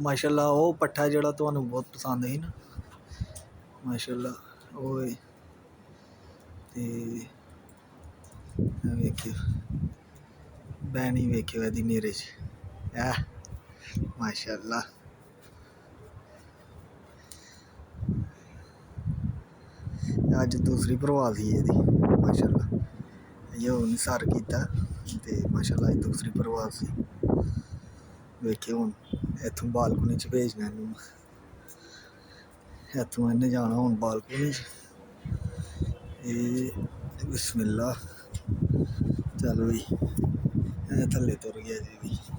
माशाल्लाह वो पट्ठा जोड़ा तुहानू बहुत पसंद ही ना माशाल्लाह वो वेखियो बैनी वेखियो एदी नेरे च माशाल्लाह अज दूसरी प्रवास ही एदी माशाल्लाह ये हूँ सर किया ते माशाल्लाह दूसरी प्रवास सी वेखियो हूँ इत्थों बालकनी च भेजना इनू इत्थों इन्हें जाना हूँ बालकनी च बिस्मिल्लाह चलो जी थल्ले तुर गया जी